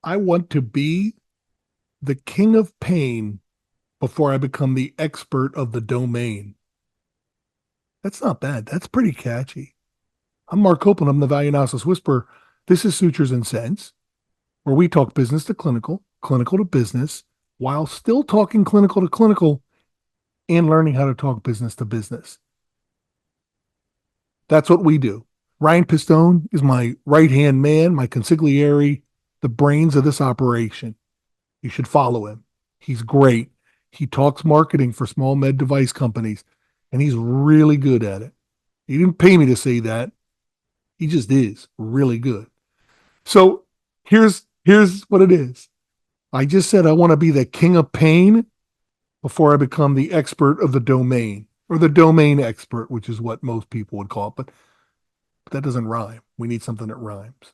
I want to be the king of pain before I become the expert of the domain. That's not bad. That's pretty catchy. I'm Mark Copeland. I'm the Value Analysis Whisperer. This is Sutures and Sense, where we talk business to clinical, clinical to business, while still talking clinical to clinical and learning how to talk business to business. That's what we do. Ryan Pistone is my right hand man, my consigliere, the brains of this operation. You should follow him. He's great. He talks marketing for small med device companies, and he's really good at it. He didn't pay me to say that. He just is really good. So here's what it is. I just said I want to be the king of pain before I become the expert of the domain, or the domain expert, which is what most people would call it. But that doesn't rhyme. We need something that rhymes.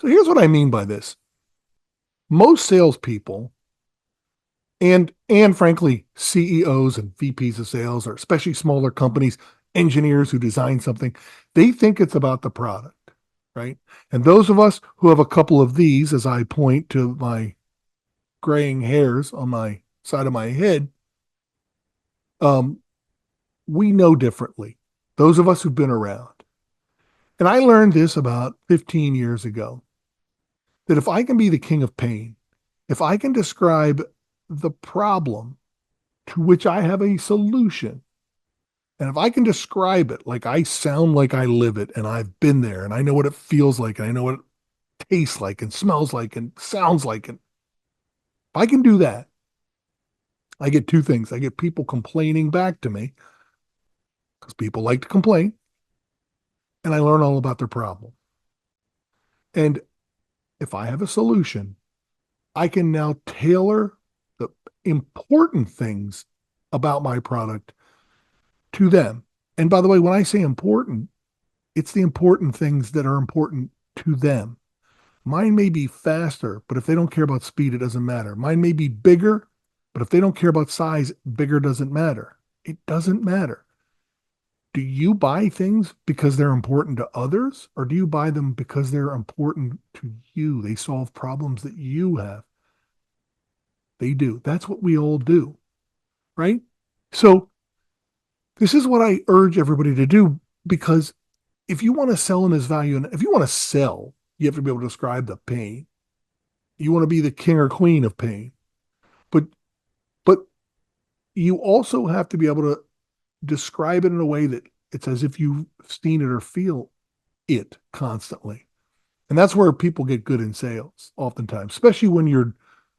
So here's what I mean by this. Most salespeople and frankly, CEOs and VPs of sales, or especially smaller companies, engineers who design something, they think it's about the product, right? And those of us who have a couple of these, as I point to my graying hairs on my side of my head, um, we know differently. Those of us who've been around. And I learned this about 15 years ago, that if I can be the king of pain, if I can describe the problem to which I have a solution, and if I can describe it like I sound like I live it and I've been there and I know what it feels like and I know what it tastes like and smells like and sounds like, and if I can do that, I get two things. I get people complaining back to me because people like to complain, and I learn all about their problem. And if I have a solution, I can now tailor the important things about my product to them. And by the way, when I say important, it's the important things that are important to them. Mine may be faster, but if they don't care about speed, it doesn't matter. Mine may be bigger, but if they don't care about size, bigger doesn't matter. It doesn't matter. Do you buy things because they're important to others, or do you buy them because they're important to you? They solve problems that you have. They do. That's what we all do, right? So this is what I urge everybody to do, because if you want to sell in this value, and if you want to sell, you have to be able to describe the pain. You want to be the king or queen of pain, but but you also have to be able to describe it in a way that it's as if you've seen it or feel it constantly. And that's where people get good in sales oftentimes, especially when you're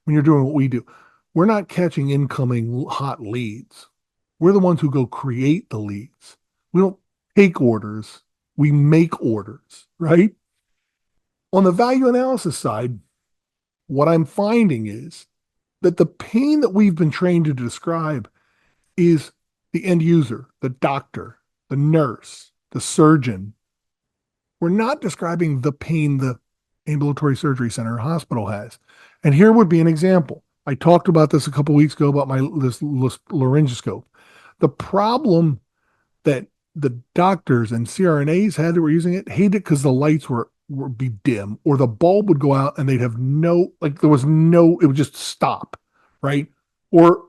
doing what we do. We're not catching incoming hot leads. We're the ones who go create the leads. We don't take orders, we make orders, right? On the value analysis side, what I'm finding is that the pain that we've been trained to describe is the end user, the doctor, the nurse, the surgeon. We're not describing the pain the ambulatory surgery center or hospital has. And here would be an example. I talked about this a couple of weeks ago about this laryngoscope. The problem that the doctors and CRNAs had that were using it hated it because the lights would be dim, or the bulb would go out and they'd have there was no, it would just stop, right? Or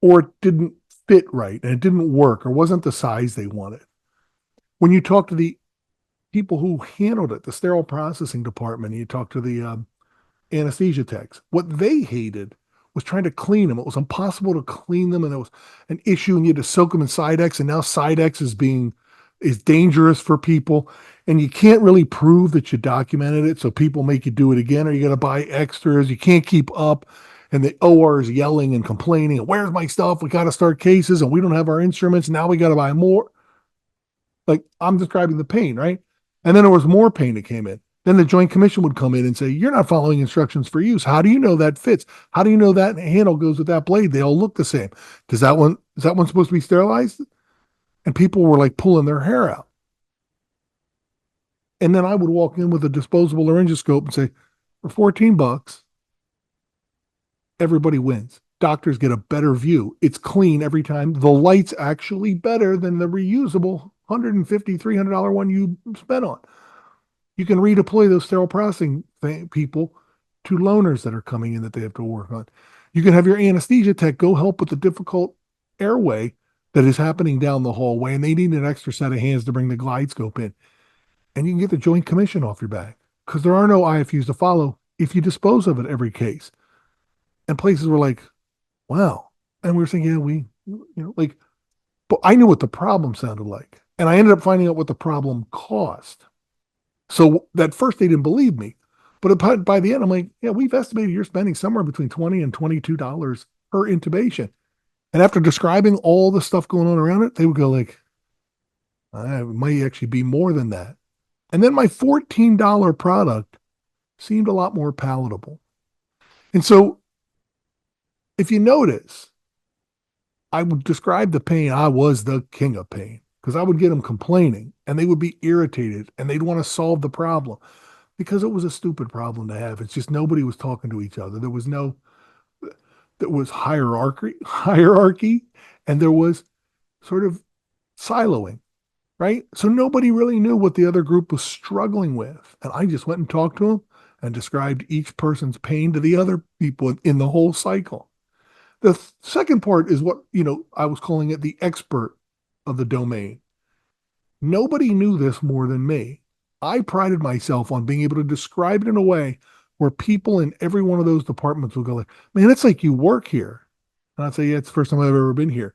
it didn't fit right and it didn't work or wasn't the size they wanted. When you talk to the people who handled it, the sterile processing department, and you talk to the anesthesia techs, what they hated was trying to clean them. It was impossible to clean them, and there was an issue, and you had to soak them in Sidex, and now Sidex is dangerous for people, and you can't really prove that you documented it, so people make you do it again, or you got to buy extras. You can't keep up, and the OR is yelling and complaining, where's my stuff? We got to start cases, and we don't have our instruments. Now we got to buy more. Like, I'm describing the pain, right? And then there was more pain that came in. Then the Joint Commission would come in and say, you're not following instructions for use. How do you know that fits? How do you know that handle goes with that blade? They all look the same. Is that one supposed to be sterilized? And people were like pulling their hair out. And then I would walk in with a disposable laryngoscope and say, for 14 bucks, everybody wins. Doctors get a better view. It's clean every time. The light's actually better than the reusable $150, $300 one you spent on. You can redeploy those sterile processing people to loaners that are coming in that they have to work on. You can have your anesthesia tech go help with the difficult airway that is happening down the hallway, and they need an extra set of hands to bring the glide scope in. And you can get the joint commission off your back because there are no IFUs to follow if you dispose of it every case. And places were like, wow. And we were saying, yeah, like, but I knew what the problem sounded like. And I ended up finding out what the problem cost. So that first they didn't believe me. But by the end, I'm like, yeah, we've estimated you're spending somewhere between $20 and $22 per intubation. And after describing all the stuff going on around it, they would go like, it might actually be more than that. And then my $14 product seemed a lot more palatable. And so if you notice, I would describe the pain. I was the king of pain because I would get them complaining and they would be irritated and they'd want to solve the problem because it was a stupid problem to have. It's just nobody was talking to each other. There was hierarchy, and there was sort of siloing, right? So nobody really knew what the other group was struggling with. And I just went and talked to them and described each person's pain to the other people in the whole cycle. The second part is what, I was calling it the expert of the domain. Nobody knew this more than me. I prided myself on being able to describe it in a way where people in every one of those departments will go like, man, it's like you work here. And I'd say, yeah, it's the first time I've ever been here.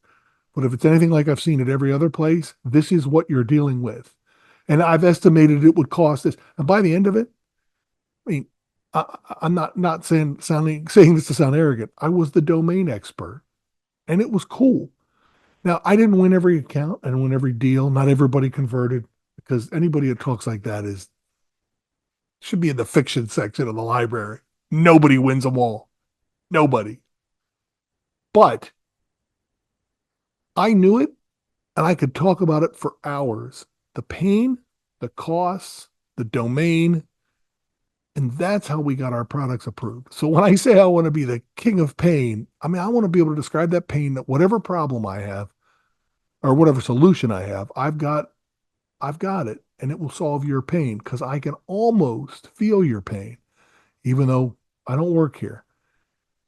But if it's anything like I've seen at every other place, this is what you're dealing with. And I've estimated it would cost this. And by the end of it, I mean, I'm not saying this to sound arrogant. I was the domain expert, and it was cool. Now I didn't win every account, I didn't win every deal. Not everybody converted because anybody that talks like that should be in the fiction section of the library. Nobody wins them all. Nobody. But I knew it, and I could talk about it for hours. The pain, the costs, the domain, and that's how we got our products approved. So when I say I want to be the king of pain, I mean, I want to be able to describe that pain, that whatever problem I have or whatever solution I have, I've got it and it will solve your pain because I can almost feel your pain, even though I don't work here.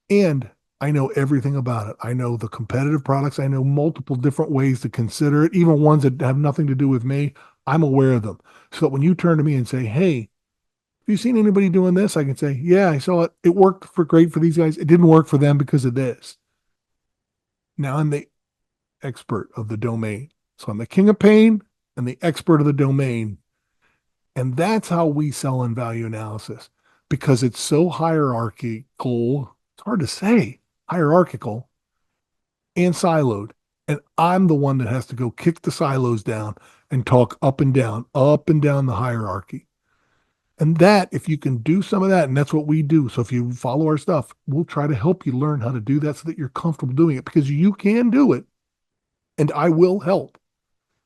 And I know everything about it. I know the competitive products. I know multiple different ways to consider it, even ones that have nothing to do with me. I'm aware of them. So that when you turn to me and say, hey, have you seen anybody doing this? I can say, yeah, I saw it. It worked great for these guys. It didn't work for them because of this. Now I'm the expert of the domain. So I'm the king of pain and the expert of the domain. And that's how we sell in value analysis because it's so hierarchical. It's hard to say hierarchical and siloed. And I'm the one that has to go kick the silos down and talk up and down the hierarchy. And that, if you can do some of that, and that's what we do. So if you follow our stuff, we'll try to help you learn how to do that so that you're comfortable doing it because you can do it. And I will help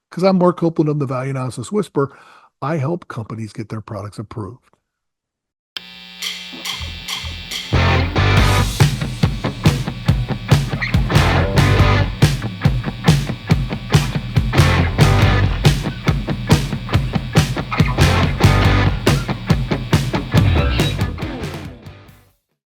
because I'm Mark Copeland of the Value Analysis Whisper. I help companies get their products approved.